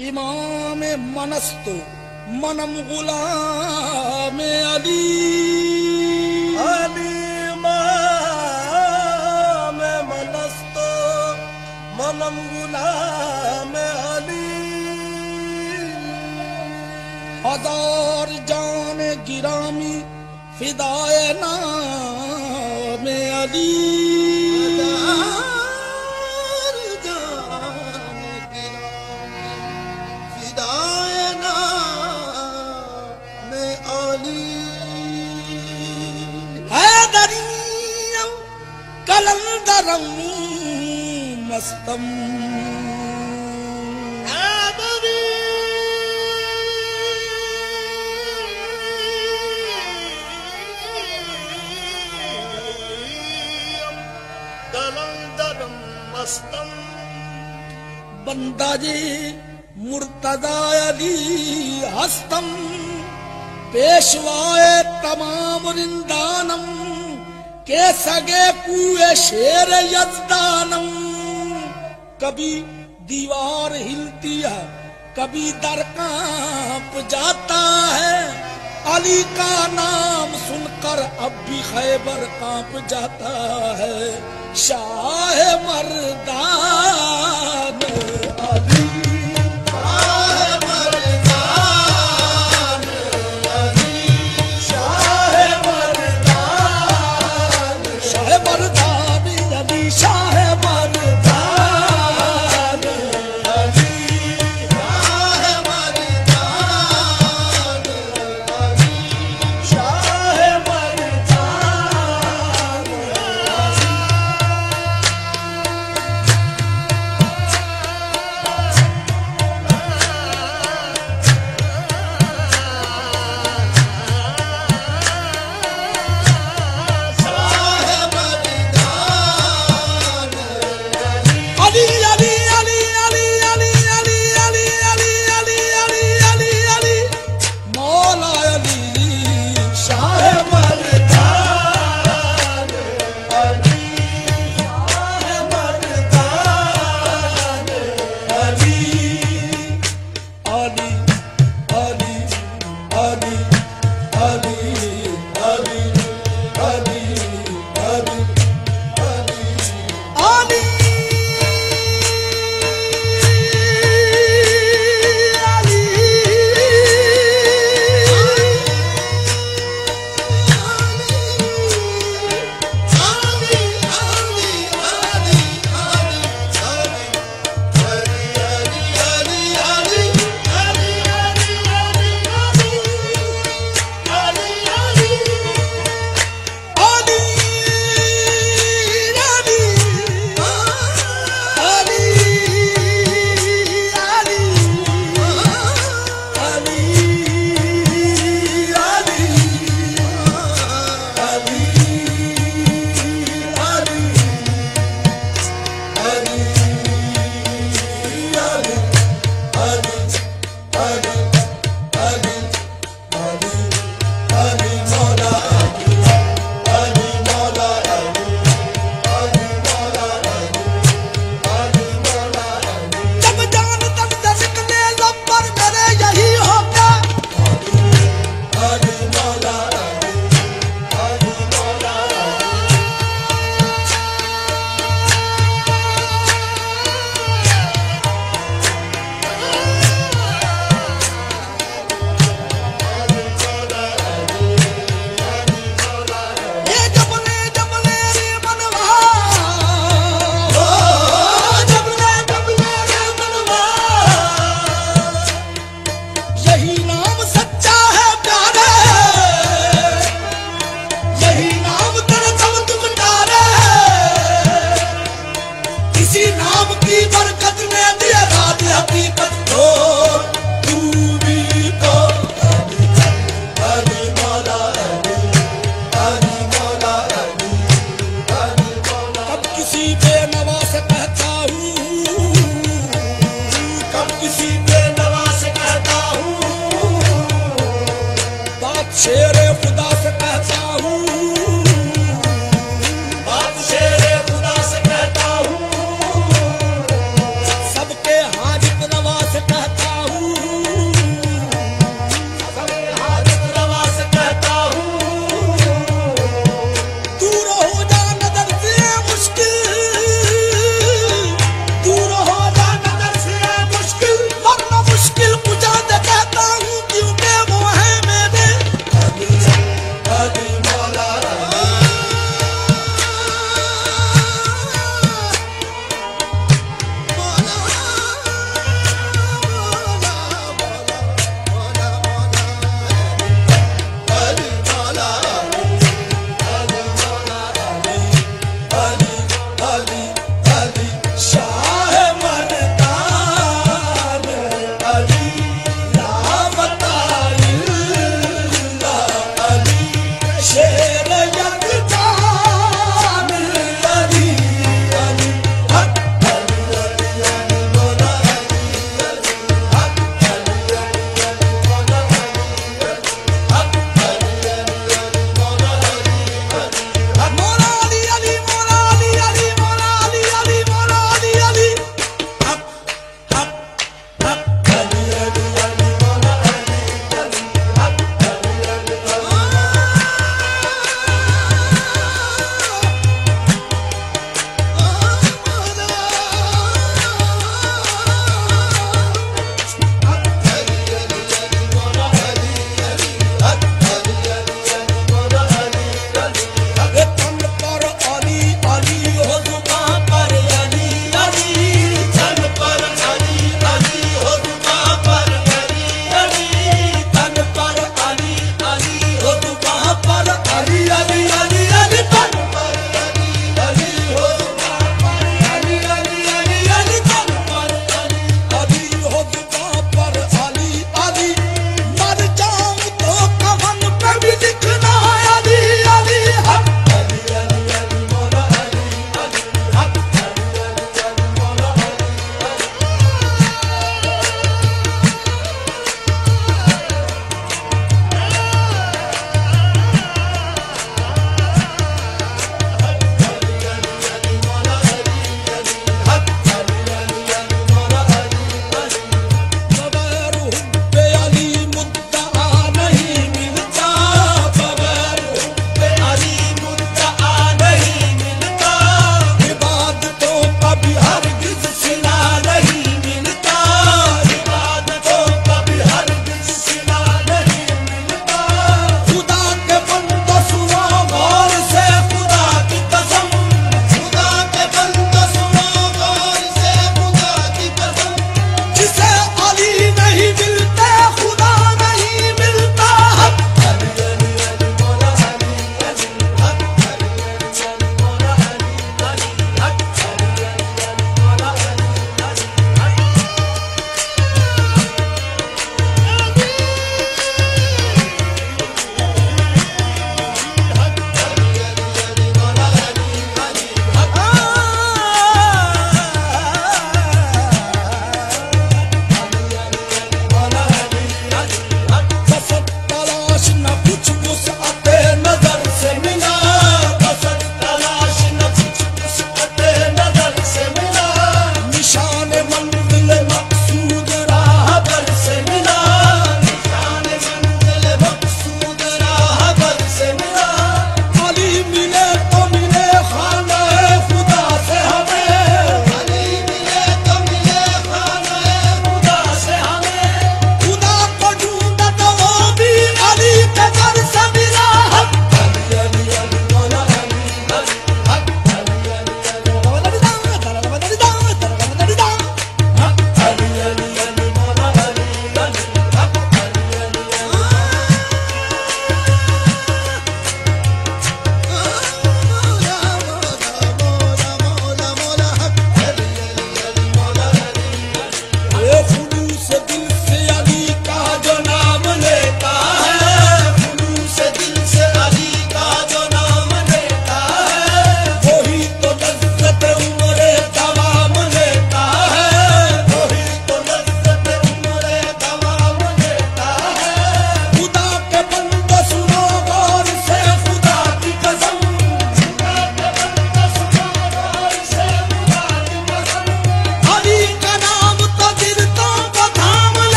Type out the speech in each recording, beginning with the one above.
इमाम मनस्तो मनम गुलाम अली। अली इमाम मनस्तो मनम गुलाम अली। हजार जान गिरामी फिदाए नाम अली। कलंदरम मस्तम कलंदरम मस्तम। बंदा जी मुर्तदा अली हस्तम पेशवाए तमाम रिंदानम के सगे कुए शेर यज़दानम। कभी दीवार हिलती है कभी दर कांप जाता है। अली का नाम सुनकर अब भी खैबर कांप जाता है। शाह मर्दान अली।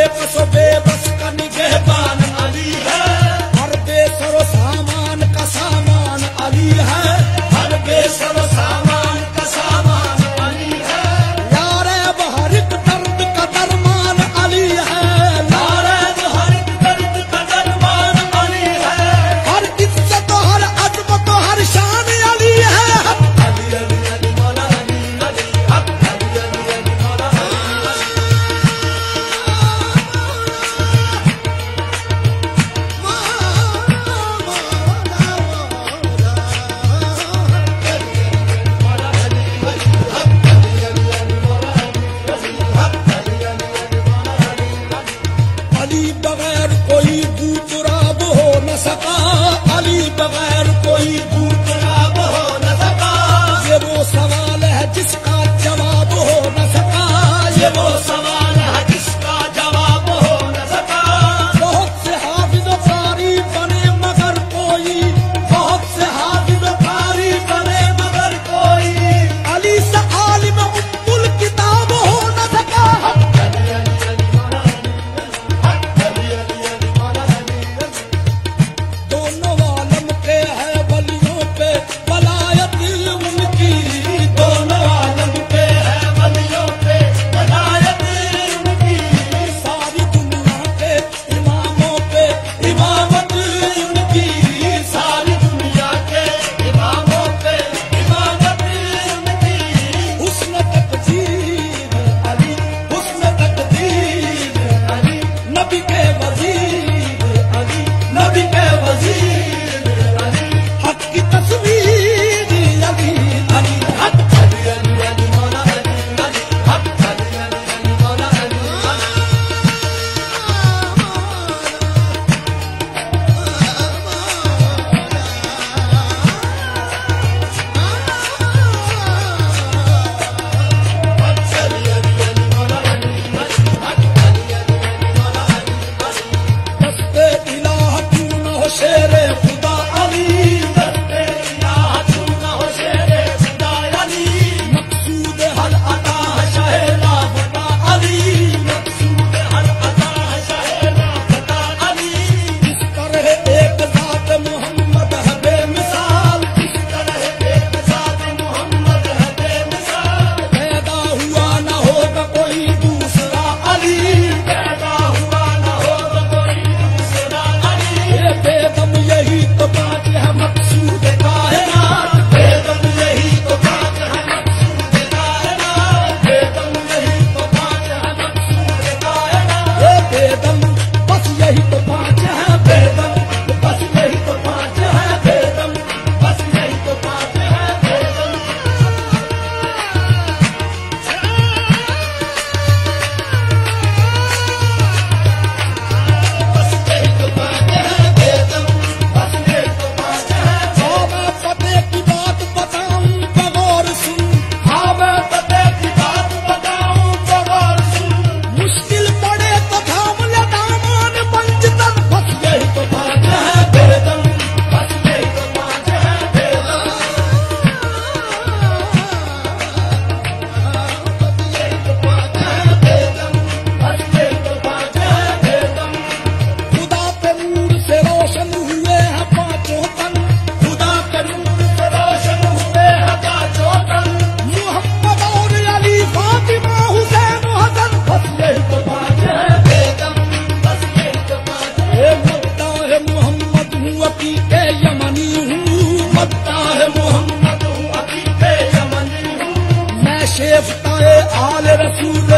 बेकस बेबस का निगहबान अली है, हर बेसरो सामान का सामान अली है, हर बेसरो सामान का सामान अली है, यारे हर एक दर्द का दरमान अली है, नारे हर दर्द का दरबान अली है, हर इज्जत हर अजमत हर शान अली है। अली अली अली मौला अली अली हक अली अली अली मौला अली अली बगैर कोई दूतराब हो न सका, अली बगैर कोई दूतराब हो न सका, ये वो सवाल है जिसका जवाब हो न सका, ये वो सवाल है जिसका जवाब हो न सका, बहुत से हाफिज कारी बने मगर कोई, बहुत से हाफिज कारी बने मगर कोई, अली से आलिम उम्मुल किताब हो न सका। अली अली अली मौला अली हक अली अली अली मौला अली दोनों आलम के है वलियों पे वलायत उनकी, दोनों आलम पे है वलियों पे वलायत उनकी, सारी दुनिया के इमामों पे इमामत उनकी, सारी दुनिया के इमामों पे इमामत उनकी, हुस्न तकदीर अली हुस्न तकदीर अली नबी के वजीर अली नबी के वजीर अली हक की तस्वीर अली अली हक अली अली अली मौला अली अली हक अली अली अली मौला अली अली अली अली मौला अली हक अली अली अली मौला अली दस्ते इलाह तू न हो शेरे खुदा अली, दस्ते इलाह तू न हो शेरे खुदा अली, मकसूद हल अता अता शहे लापता अली, मकसूद हर अता शहे लापता अली, इस तरह एक जात मोहम्मद है बेमिसाल, इस तरह एक साथ मोहम्मद है बेमिसाल, पैदा हुआ न होगा कोई दूसरा अली, पैदा हुआ न होगा कोई दूसरा अली, ये बेदम यही तो बात है मकसूद कायनात, बेदम यही तो बात है मकसूद कायनात, बेदम यही तो बात है मकसूद कायनात, ये बेदम बस यही तो बात है बेदम, बस यही तो बात है बेदम, बस यही तो बात है बेदम, बस यही तो बात है बेदम, बस यही तो बात है हाँ मैं पते की बात बताऊं तो गौर सुन, हाँ मैं पते की बात बताऊं तो गौर सुन, मुश्किल पड़े तो थाम ले दामान पंचतन, बस यही तो बात है बेदम, बस यही तो बात है बेदम, यही तो बात है बेदम, बस यही तो बात है बेदम, खुदा पे नूर से रोशन हुए हैं पांचों तन, खुदा के नूर से रोशन हुए हैं पांचों तन, मोहम्मद और अली फातिमा हुसैन हसन, बस यही तो बात है बेदम, बस यही तो बात है, ये मद्दा है मोहम्मद हूँ अकीके यमनी हूँ, मत्ता है मोहम्मद हूँ अकीके यमनी हूँ, मैं शेफ्ताए आल रसूल